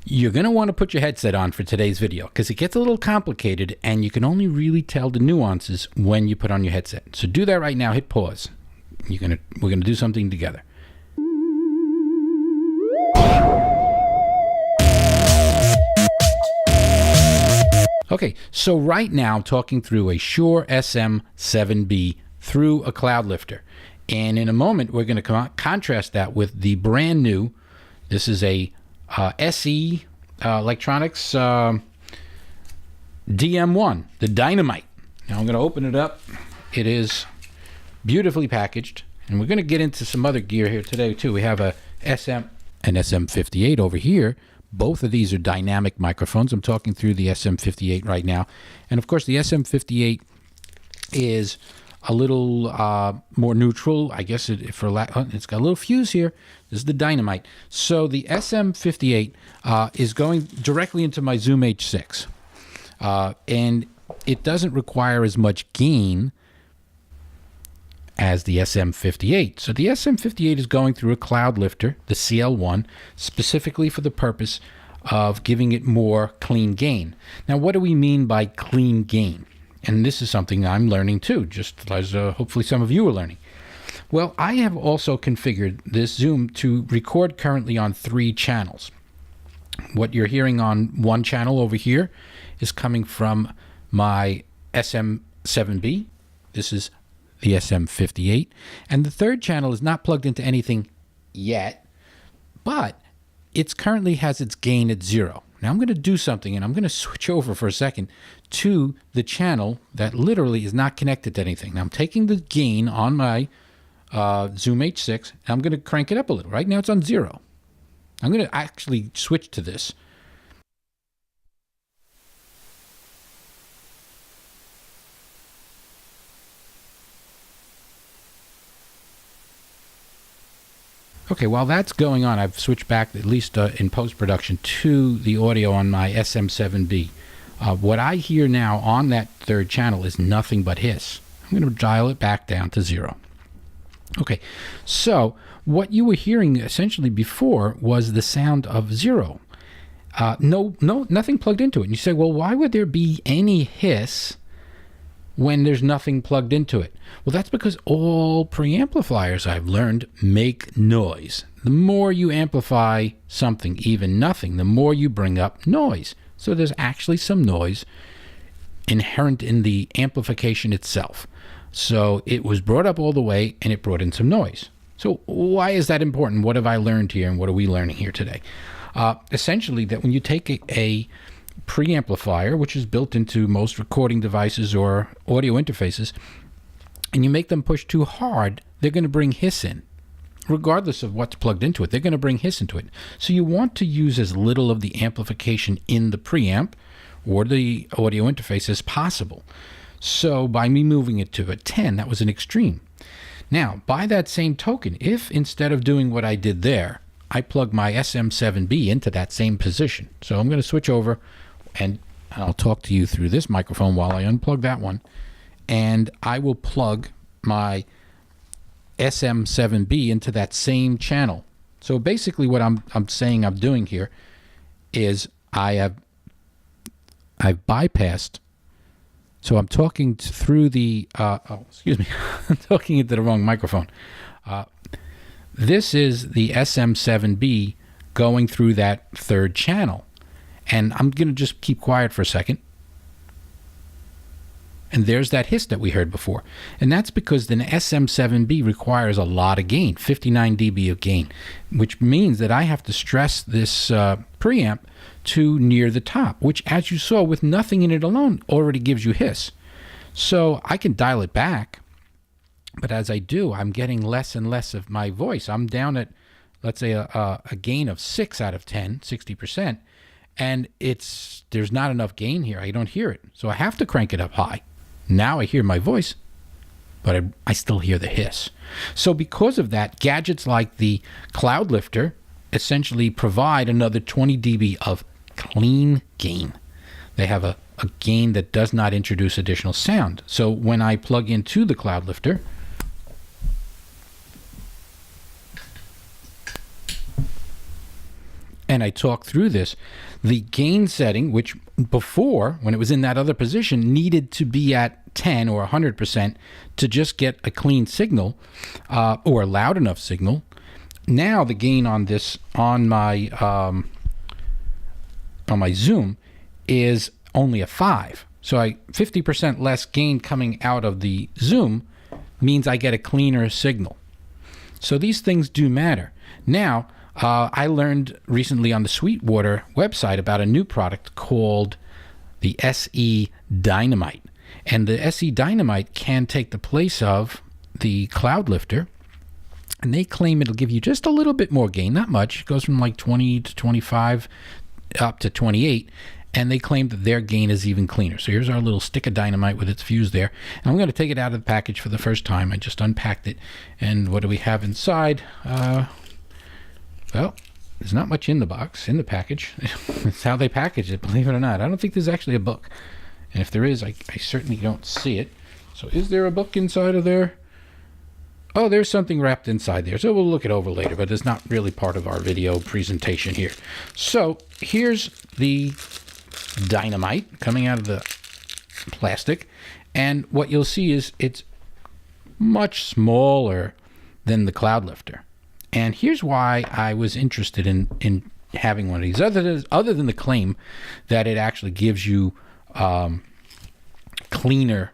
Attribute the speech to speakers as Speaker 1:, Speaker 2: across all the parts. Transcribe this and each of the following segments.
Speaker 1: You're going to want to put your headset on for today's video because it gets a little complicated and you can only really tell the nuances when you put on your headset. So do that right now, hit pause. We're going to do something together. Okay, so right now I'm talking through a Shure SM7B through a Cloudlifter. And in a moment we're going to contrast that with the brand new, this is a SE Electronics DM1, the Dynamite. Now I'm going to open it up. It is beautifully packaged, and we're going to get into some other gear here today too. We have an SM58 over here. Both of these are dynamic microphones. I'm talking through the SM58 right now, and of course the SM58 is a little more neutral, I guess. It's got a little fuse here. This is the Dynamite. So the SM58 is going directly into my Zoom H6, and it doesn't require as much gain as the SM58. So the SM58 is going through a Cloudlifter, the CL-1, specifically for the purpose of giving it more clean gain. Now, what do we mean by clean gain? And this is something I'm learning too, just as hopefully some of you are learning. Well, I have also configured this Zoom to record currently on 3 channels. What you're hearing on one channel over here is coming from my SM7B. This is the SM58. And the third channel is not plugged into anything yet, but it currently has its gain at 0. Now I'm going to do something, and I'm going to switch over for a second to the channel that literally is not connected to anything. Now I'm taking the gain on my Zoom H6, and I'm going to crank it up a little. Right now it's on 0. I'm going to actually switch to this. Okay, while that's going on, I've switched back, at least in post-production, to the audio on my SM7B. What I hear now on that third channel is nothing but hiss. I'm going to dial it back down to 0. Okay, so what you were hearing essentially before was the sound of 0. Nothing plugged into it. And you say, well, why would there be any hiss when there's nothing plugged into it? Well, that's because all preamplifiers, I've learned, make noise. The more you amplify something, even nothing, the more you bring up noise. So there's actually some noise inherent in the amplification itself. So it was brought up all the way, and it brought in some noise. So why is that important? What have I learned here, and what are we learning here today? Essentially, that when you take a preamplifier, which is built into most recording devices or audio interfaces, and you make them push too hard, they're going to bring hiss in. Regardless of what's plugged into it, they're going to bring hiss into it. So you want to use as little of the amplification in the preamp or the audio interface as possible. So by me moving it to a 10, that was an extreme. Now, by that same token, if instead of doing what I did there, I plug my SM7B into that same position. So I'm going to switch over, and I'll talk to you through this microphone while I unplug that one, and I will plug my SM7B into that same channel. So basically what I'm saying I'm doing here is I've bypassed, so I'm talking through the excuse me, I'm talking into the wrong microphone. This is the SM7B going through that third channel. And I'm going to just keep quiet for a second. And there's that hiss that we heard before. And that's because the SM7B requires a lot of gain, 59 dB of gain, which means that I have to stress this preamp to near the top, which, as you saw, with nothing in it alone, already gives you hiss. So I can dial it back, but as I do, I'm getting less and less of my voice. I'm down at, let's say, a gain of 6 out of 10, 60%, and there's not enough gain here. I don't hear it. So I have to crank it up high. Now I hear my voice, but I still hear the hiss. So because of that, gadgets like the Cloudlifter essentially provide another 20 dB of clean gain. They have a gain that does not introduce additional sound. So when I plug into the Cloudlifter, and I talk through this, the gain setting, which before, when it was in that other position, needed to be at 10 or 100% to just get a clean signal or a loud enough signal. Now the gain on this, on my Zoom, is only a 5. So 50% less gain coming out of the Zoom means I get a cleaner signal. So these things do matter. Now, I learned recently on the Sweetwater website about a new product called the SE Dynamite. And the SE Dynamite can take the place of the Cloudlifter, and they claim it'll give you just a little bit more gain, not much. It goes from like 20 to 25 up to 28, and they claim that their gain is even cleaner. So here's our little stick of dynamite with its fuse there. And I'm going to take it out of the package for the first time. I just unpacked it, and what do we have inside? Well, there's not much in the box, in the package. It's how they package it, believe it or not. I don't think there's actually a book. And if there is, I certainly don't see it. So is there a book inside of there? Oh, there's something wrapped inside there. So we'll look it over later, but it's not really part of our video presentation here. So here's the dynamite coming out of the plastic. And what you'll see is it's much smaller than the Cloudlifter. And here's why I was interested in having one of these, other than the claim that it actually gives you cleaner,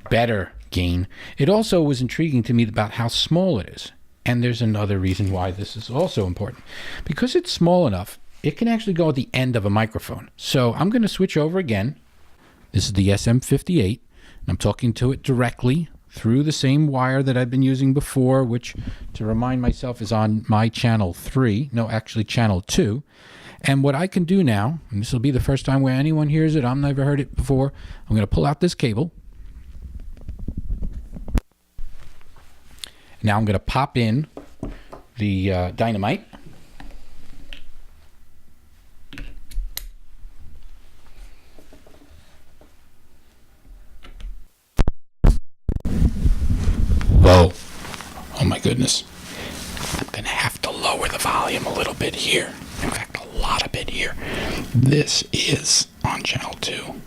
Speaker 1: better gain. It also was intriguing to me about how small it is. And there's another reason why this is also important. Because it's small enough, it can actually go at the end of a microphone. So I'm going to switch over again. This is the SM58, and I'm talking to it directly through the same wire that I've been using before, which, to remind myself, is on my channel 3. No, actually channel 2. And what I can do now, and this will be the first time where anyone hears it, I've never heard it before, I'm going to pull out this cable. Now I'm going to pop in the dynamite. Whoa. Oh my goodness. I'm going to have to lower the volume a little bit here. In fact, a lot of it here. This is on channel 2.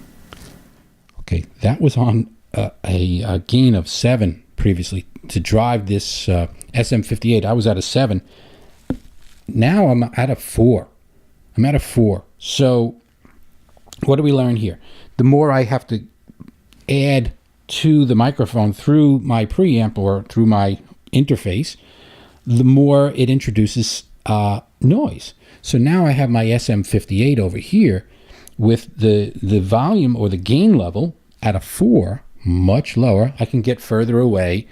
Speaker 1: Okay, that was on a gain of 7 previously. To drive this SM58, I was at a 7. Now I'm at a 4. I'm at a 4. So what do we learn here? The more I have to add to the microphone through my preamp or through my interface, the more it introduces noise. So now I have my SM58 over here with the volume or the gain level at a 4, much lower. I can get further away,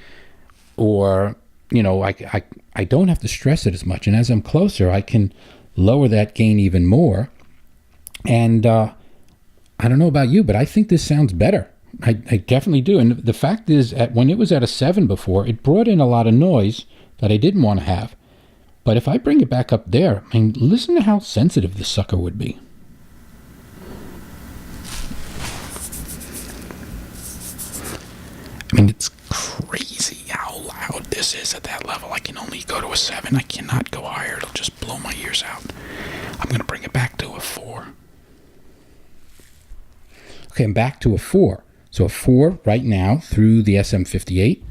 Speaker 1: or you know, I don't have to stress it as much. And as I'm closer, I can lower that gain even more. And I don't know about you, but I think this sounds better. I definitely do. And the fact is, when it was at a 7 before, it brought in a lot of noise that I didn't want to have. But if I bring it back up there, I mean, listen to how sensitive this sucker would be. I mean, it's crazy how loud this is at that level. I can only go to a 7. I cannot go higher. It'll just blow my ears out. I'm going to bring it back to a 4. Okay, I'm back to a 4. So a 4 right now through the SM58.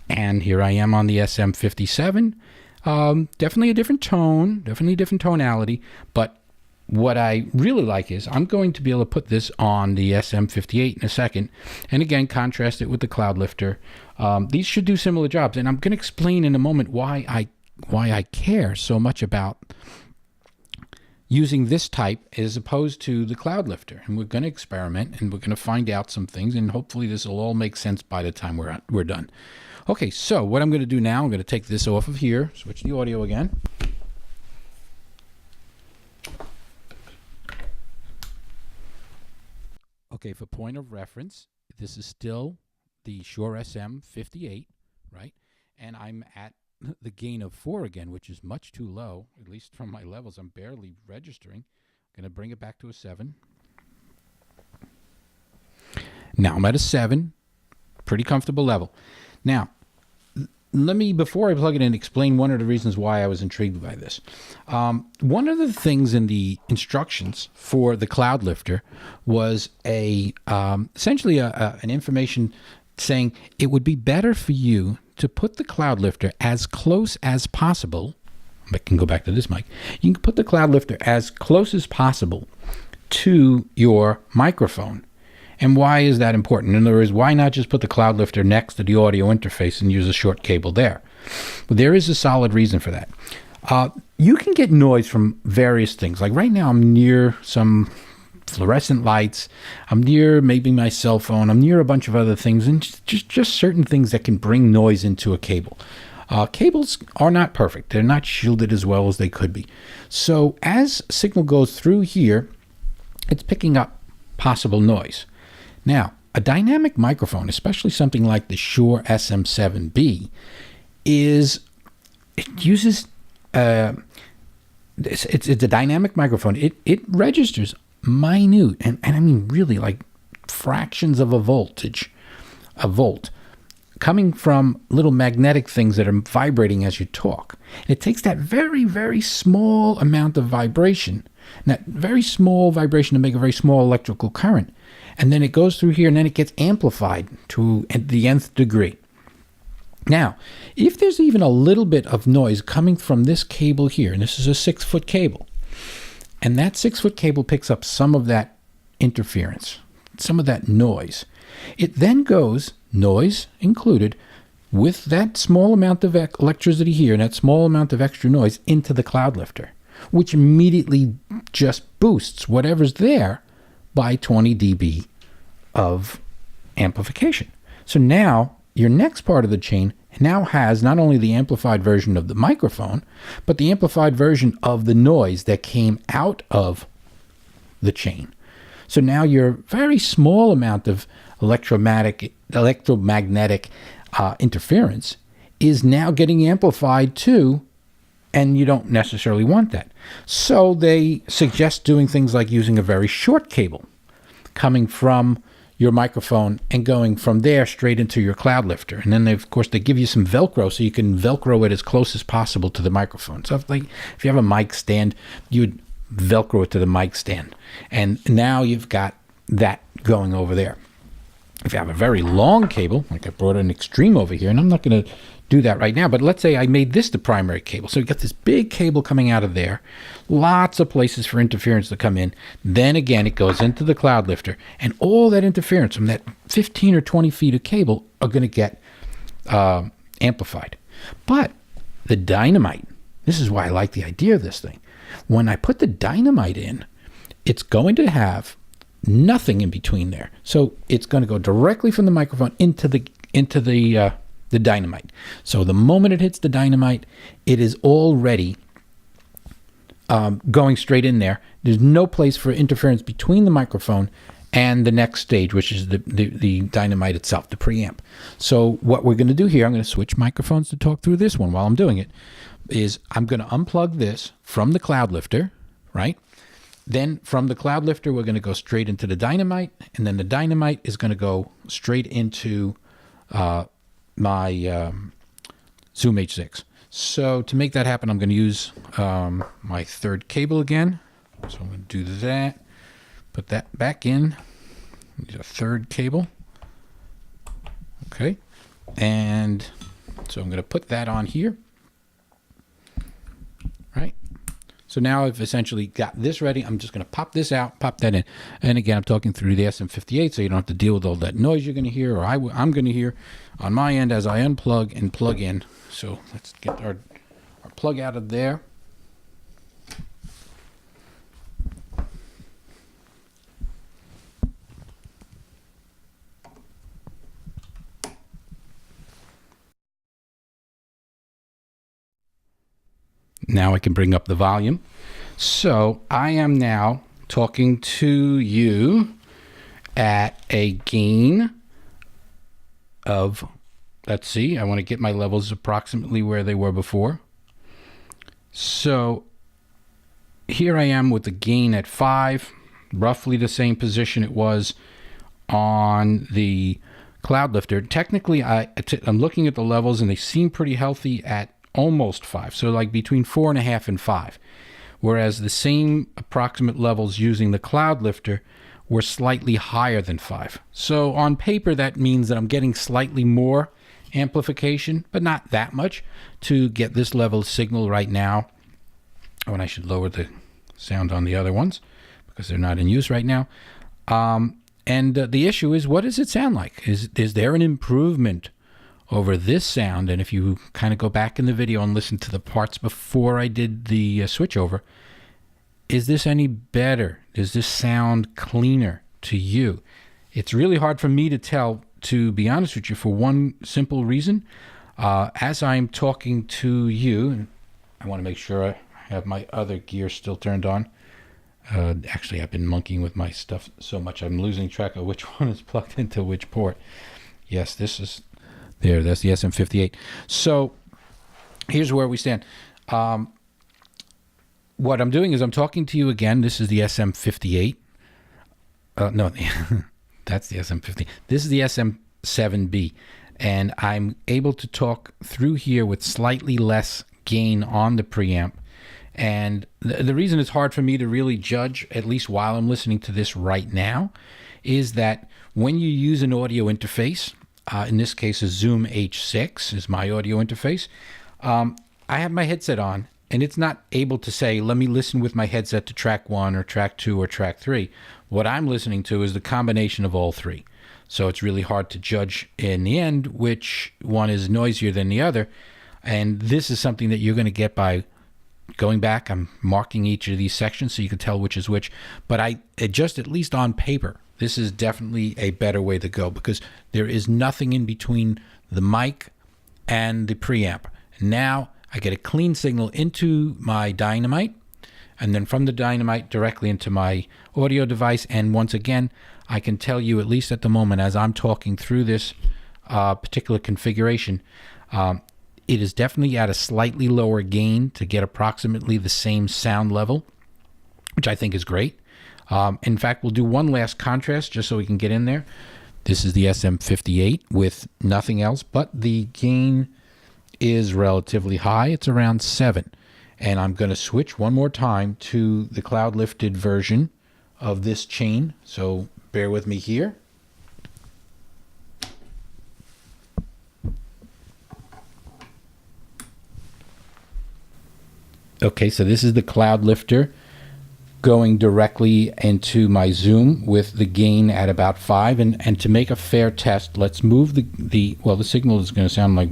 Speaker 1: And here I am on the SM57. Definitely a different tone, definitely a different tonality. But what I really like is I'm going to be able to put this on the SM58 in a second. And again, contrast it with the Cloudlifter. These should do similar jobs. And I'm going to explain in a moment why I care so much about using this type as opposed to the Cloudlifter. And we're going to experiment, and we're going to find out some things, and hopefully this will all make sense by the time we're done. Okay, so what I'm going to do now, I'm going to take this off of here, switch the audio again. Okay, for point of reference, this is still the Shure SM58, right? And I'm at the gain of 4 again, which is much too low, at least from my levels. I'm barely registering. I'm going to bring it back to a 7. Now I'm at a 7, pretty comfortable level. Now, let me, before I plug it in, explain one of the reasons why I was intrigued by this. One of the things in the instructions for the Cloudlifter was essentially an information saying it would be better for you to put the Cloudlifter as close as possible. I can go back to this mic. You can put the Cloudlifter as close as possible to your microphone. And why is that important? In other words, why not just put the Cloudlifter next to the audio interface and use a short cable there? Well, there is a solid reason for that. You can get noise from various things. Like right now, I'm near some fluorescent lights. I'm near maybe my cell phone. I'm near a bunch of other things, and just certain things that can bring noise into a cable. Cables are not perfect. They're not shielded as well as they could be. So as signal goes through here, it's picking up possible noise. Now, a dynamic microphone, especially something like the Shure SM7B, it uses it's a dynamic microphone. It registers minute and I mean really like fractions of a volt, coming from little magnetic things that are vibrating as you talk. And it takes that very, very small amount of vibration, and that very small vibration to make a very small electrical current. And then it goes through here, and then it gets amplified to the nth degree. Now, if there's even a little bit of noise coming from this cable here, and this is a 6-foot cable, and that 6-foot cable picks up some of that interference, some of that noise, it then goes, noise included, with that small amount of electricity here and that small amount of extra noise into the Cloudlifter, which immediately just boosts whatever's there by 20 dB of amplification. So now your next part of the chain now has not only the amplified version of the microphone, but the amplified version of the noise that came out of the chain. So now your very small amount of electromagnetic interference is now getting amplified too, and you don't necessarily want that. So they suggest doing things like using a very short cable coming from your microphone and going from there straight into your Cloudlifter. And then of course they give you some Velcro so you can Velcro it as close as possible to the microphone. So if you have a mic stand, you would Velcro it to the mic stand. And now you've got that going over there. If you have a very long cable, like I brought an Extreme over here, and I'm not going to do that right now, but let's say I made this the primary cable. So you got this big cable coming out of there, lots of places for interference to come in. Then again, it goes into the Cloudlifter, and all that interference from that 15 or 20 feet of cable are going to get amplified. But the Dynamite, this is why I like the idea of this thing. When I put the Dynamite in, it's going to have nothing in between there. So it's going to go directly from the microphone into the Dynamite. So the moment it hits the Dynamite, it is already going straight in there. There's no place for interference between the microphone and the next stage, which is the Dynamite itself, the preamp. So what we're going to do here, I'm going to switch microphones to talk through this one while I'm doing it, is I'm going to unplug this from the Cloudlifter, right? Then from the Cloudlifter, we're going to go straight into the Dynamite, and then the Dynamite is going to go straight into my Zoom H6. So to make that happen, I'm going to use my third cable again. So I'm going to do that, put that back in, use a third cable. Okay, and so I'm going to put that on here. Right. So now I've essentially got this ready. I'm just going to pop this out, pop that in. And again, I'm talking through the SM58, so you don't have to deal with all that noise you're going to hear, or I'm going to hear on my end as I unplug and plug in. So let's get our plug out of there. Now I can bring up the volume. So I am now talking to you at a gain of, let's see, I want to get my levels approximately where they were before. So here I am with the gain at 5, roughly the same position it was on the CloudLifter. Technically, I'm looking at the levels and they seem pretty healthy at almost 5, so like between 4.5 and 5. Whereas the same approximate levels using the CloudLifter were slightly higher than 5. So on paper, that means that I'm getting slightly more amplification, but not that much to get this level of signal right now. Oh, and I should lower the sound on the other ones because they're not in use right now. The issue is, what does it sound like? Is there an improvement over this sound? And if you kind of go back in the video and listen to the parts before I did the switchover, is this any better? Does this sound cleaner to you? It's really hard for me to tell, to be honest with you, for one simple reason. As I'm talking to you, I want to make sure I have my other gear still turned on. Actually, I've been monkeying with my stuff so much I'm losing track of which one is plugged into which port. Yes, this is there. That's the SM58. So here's where we stand. What I'm doing is I'm talking to you again. This is the SM58. No, that's the SM58. This is the SM7B. And I'm able to talk through here with slightly less gain on the preamp. And the reason it's hard for me to really judge, at least while I'm listening to this right now, is that when you use an audio interface, in this case a Zoom H6 is my audio interface, I have my headset on, and it's not able to say, let me listen with my headset to track 1 or track 2 or track 3. What I'm listening to is the combination of all 3. So it's really hard to judge in the end which one is noisier than the other. And this is something that you're going to get by going back. I'm marking each of these sections so you can tell which is which. But just at least on paper, this is definitely a better way to go, because there is nothing in between the mic and the preamp. Now I get a clean signal into my Dynamite, and then from the Dynamite directly into my audio device. And once again, I can tell you, at least at the moment, as I'm talking through this particular configuration, it is definitely at a slightly lower gain to get approximately the same sound level, which I think is great. In fact, we'll do one last contrast just so we can get in there. This is the SM58 with nothing else, but the gain is relatively high. It's around 7. And I'm going to switch one more time to the cloud lifted version of this chain. So bear with me here. Okay, so this is the CloudLifter going directly into my Zoom with the gain at about 5. And to make a fair test, let's move the signal is going to sound like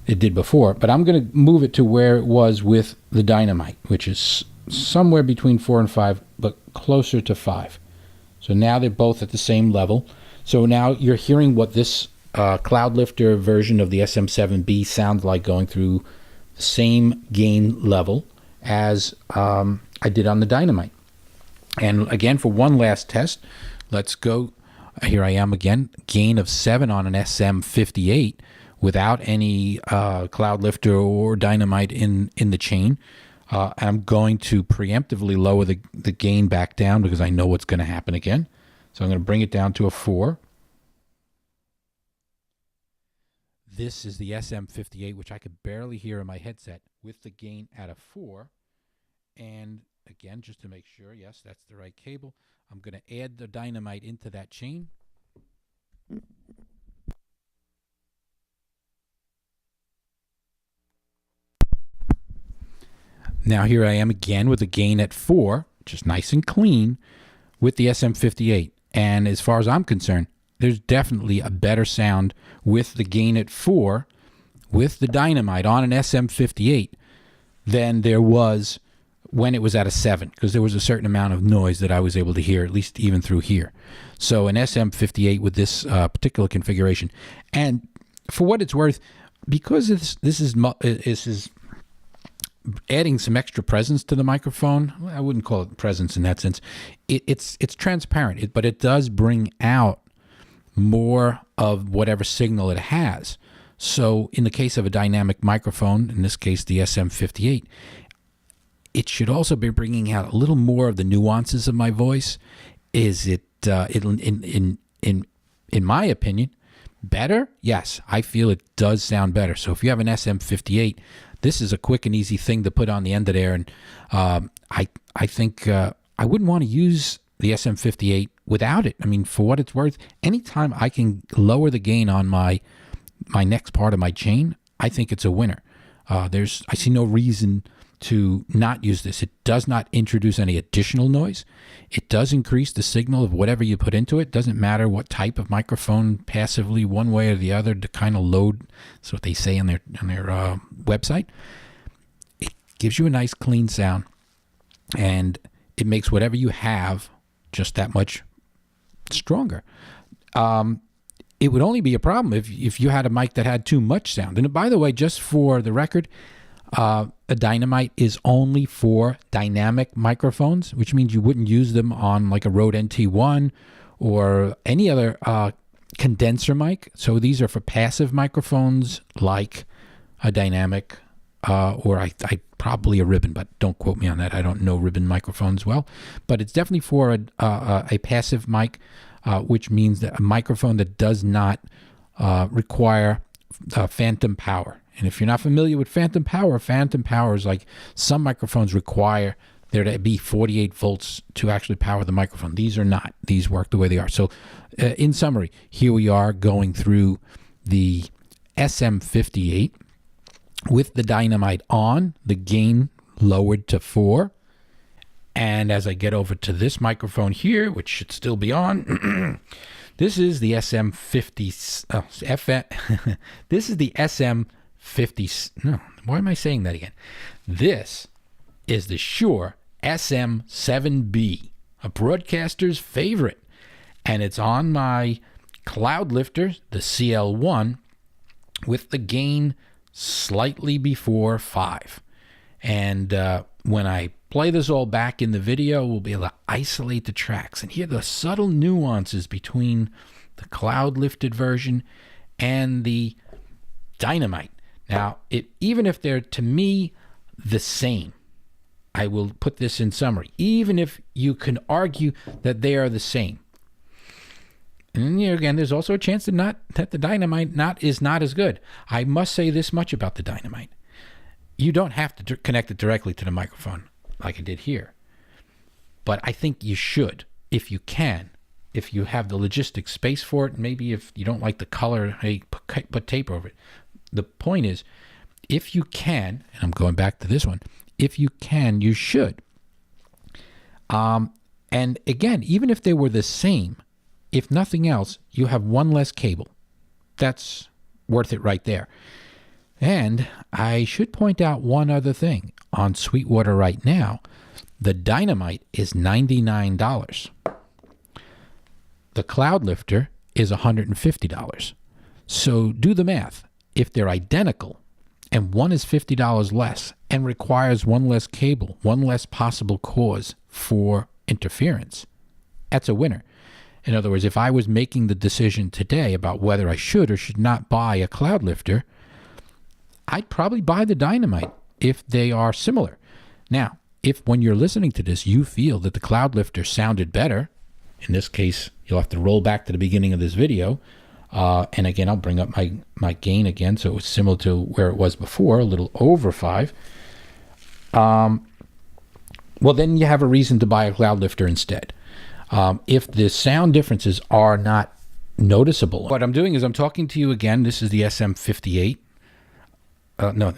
Speaker 1: it did before, but I'm going to move it to where it was with the Dynamite, which is somewhere between 4 and 5, but closer to 5. So now they're both at the same level. So now you're hearing what this CloudLifter version of the SM7B sounds like, going through the same gain level as I did on the Dynamite. And again, for one last test, let's go. Here I am again, gain of 7 on an SM58 without any CloudLifter or Dynamite in the chain. I'm going to preemptively lower the gain back down because I know what's going to happen again. So I'm going to bring it down to a 4. This is the SM58, which I could barely hear in my headset, with the gain at a 4. And again, just to make sure, yes, that's the right cable, I'm going to add the Dynamite into that chain. Now here I am again with a gain at 4, just nice and clean, with the SM58. And as far as I'm concerned, there's definitely a better sound with the gain at 4 with the Dynamite on an SM58 than there was when it was at a 7, because there was a certain amount of noise that I was able to hear, at least even through here. So an SM58 with this particular configuration. And for what it's worth, because this is adding some extra presence to the microphone. I wouldn't call it presence in that sense. It's transparent, but it does bring out more of whatever signal it has. So in the case of a dynamic microphone, in this case the SM58, it should also be bringing out a little more of the nuances of my voice. In my opinion, better? Yes, I feel it does sound better. So if you have an SM58, this is a quick and easy thing to put on the end of there. And I think I wouldn't want to use the SM58 without it. I mean, for what it's worth, anytime I can lower the gain on my next part of my chain, I think it's a winner. I see no reason to not use this. It does not introduce any additional noise. It does increase the signal of whatever you put into it. Doesn't matter what type of microphone, passively, one way or the other, to kind of load. That's what they say on their website. It gives you a nice clean sound, and it makes whatever you have just that much stronger. It would only be a problem if you had a mic that had too much sound. And by the way, just for the record, a Dynamite is only for dynamic microphones, which means you wouldn't use them on like a Rode NT1 or any other condenser mic. So these are for passive microphones like a dynamic or I probably a ribbon, but don't quote me on that. I don't know ribbon microphones well. But it's definitely for a passive mic, which means that a microphone that does not require phantom power. And if you're not familiar with phantom power is like some microphones require there to be 48 volts to actually power the microphone. These are not. These work the way they are. So in summary, here we are going through the SM58 with the Dynamite on, the gain lowered to 4. And as I get over to this microphone here, which should still be on, this is the SM50. This is the SM50. No, why am I saying that again? This is the Shure SM7B, a broadcaster's favorite, and it's on my Cloudlifter, the CL-1, with the gain slightly before 5. And when I play this all back in the video, we'll be able to isolate the tracks and hear the subtle nuances between the cloud-lifted version and the Dynamite. Now, even if they're, to me, the same, I will put this in summary, even if you can argue that they are the same. And again, there's also a chance that the Dynamite is not as good. I must say this much about the Dynamite. You don't have to connect it directly to the microphone like I did here. But I think you should, if you can, if you have the logistic space for it. Maybe if you don't like the color, hey, put tape over it. The point is, if you can, and I'm going back to this one, if you can, you should. And again, even if they were the same, if nothing else, you have one less cable. That's worth it right there. And I should point out one other thing. On Sweetwater right now, the Dynamite is $99. The Cloudlifter is $150. So do the math. If they're identical and one is $50 less and requires one less cable, one less possible cause for interference, that's a winner. In other words, if I was making the decision today about whether I should or should not buy a Cloudlifter, I'd probably buy the Dynamite if they are similar. Now, if when you're listening to this, you feel that the Cloudlifter sounded better, in this case, you'll have to roll back to the beginning of this video. And again, I'll bring up my gain again, so it was similar to where it was before, a little over 5. Well, then you have a reason to buy a Cloudlifter instead. If the sound differences are not noticeable, what I'm doing is I'm talking to you again. This is the SM58. No,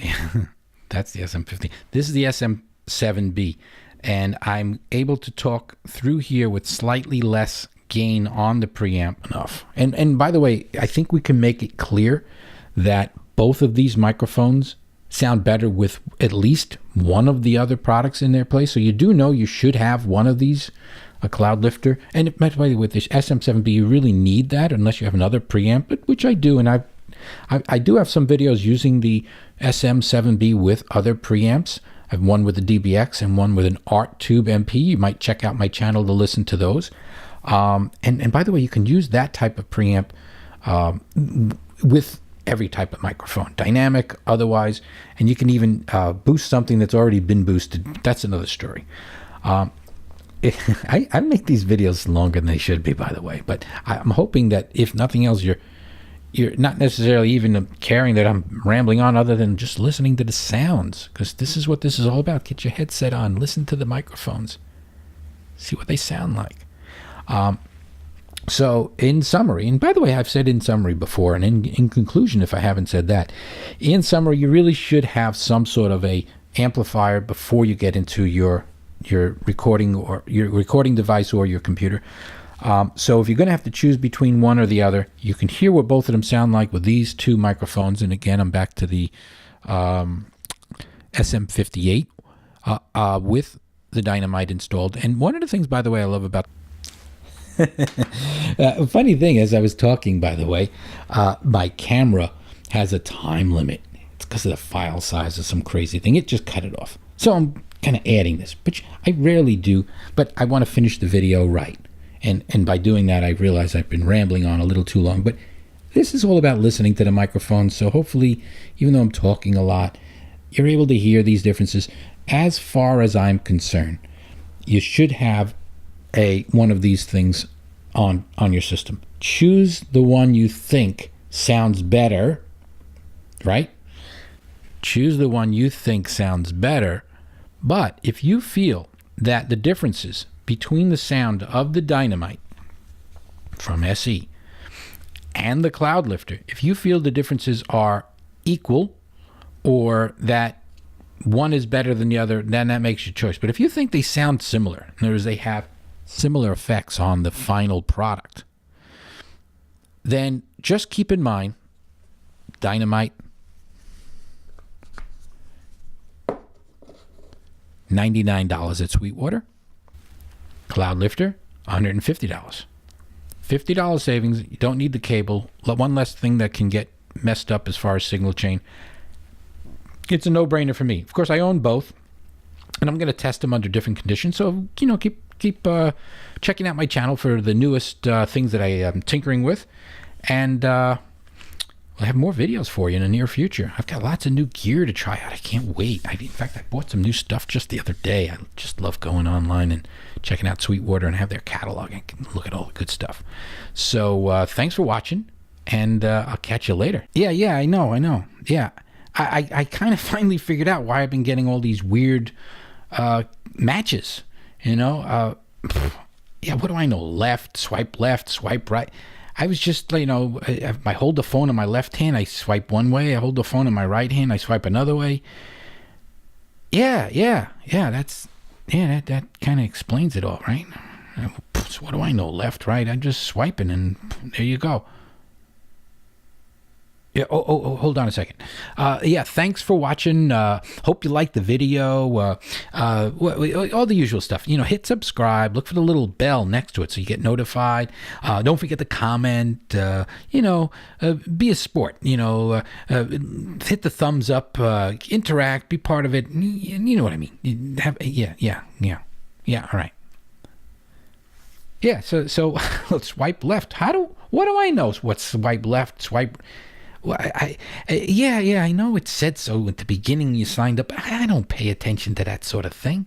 Speaker 1: that's the SM50. This is the SM7B, and I'm able to talk through here with slightly less gain on the preamp enough. And by the way, I think we can make it clear that both of these microphones sound better with at least one of the other products in their place. So you do know you should have one of these, a Cloudlifter. And by the way, with this SM7B, you really need that unless you have another preamp, which I do. And I do have some videos using the SM7B with other preamps. I have one with a DBX and one with an Art Tube MP. You might check out my channel to listen to those. And by the way, you can use that type of preamp with every type of microphone, dynamic, otherwise, and you can even boost something that's already been boosted. That's another story. I make these videos longer than they should be, by the way, but I'm hoping that if nothing else, you're not necessarily even caring that I'm rambling on, other than just listening to the sounds, because this is what this is all about. Get your headset on, listen to the microphones, see what they sound like. So in summary, and by the way, I've said in summary before, and in conclusion, if I haven't said that, in summary, you really should have some sort of a amplifier before you get into your recording, or your recording device, or your computer. So if you're going to have to choose between one or the other, you can hear what both of them sound like with these two microphones. And again, I'm back to the SM58 with the Dynamite installed. And one of the things, by the way, I love about a funny thing, as I was talking, by the way, my camera has a time limit. It's because of the file size or some crazy thing. It just cut it off. So I'm kind of adding this, which I rarely do, but I want to finish the video right. And by doing that, I realize I've been rambling on a little too long. But this is all about listening to the microphone. So hopefully, even though I'm talking a lot, you're able to hear these differences. As far as I'm concerned, you should have one of these things on your system. Choose the one you think sounds better, right? Choose the one you think sounds better. But if you feel that the differences between the sound of the Dynamite from SE and the Cloudlifter, if you feel the differences are equal, or that one is better than the other, then that makes your choice. But if you think they sound similar, in other words, they have similar effects on the final product, then just keep in mind Dynamite, $99 at Sweetwater. Cloudlifter, $150. $50 savings. You don't need the cable. One less thing that can get messed up as far as signal chain. It's a no-brainer for me. Of course, I own both, and I'm going to test them under different conditions. So, keep checking out my channel for the newest things that I am tinkering with, and I'll have more videos for you in the near future. I've got lots of new gear to try out. I can't wait. In fact, I bought some new stuff just the other day. I just love going online and checking out Sweetwater and have their catalog and can look at all the good stuff. So thanks for watching, and I'll catch you later. Yeah, I know. Yeah, I kind of finally figured out why I've been getting all these weird matches. Yeah, what do I know? Left, swipe right. I was just, I hold the phone in my left hand, I swipe one way. I hold the phone in my right hand, I swipe another way. Yeah, that kind of explains it all, right? So what do I know? Left, right, I'm just swiping, and there you go. Yeah. Oh, hold on a second. Yeah, thanks for watching. Hope you liked the video. All the usual stuff. Hit subscribe. Look for the little bell next to it so you get notified. Don't forget to comment. Be a sport. Hit the thumbs up. Interact. Be part of it. You know what I mean. Yeah. All right. Yeah. So let's swipe left. What do I know? What's swipe left? Swipe. Well, I know it said so at the beginning you signed up. I don't pay attention to that sort of thing.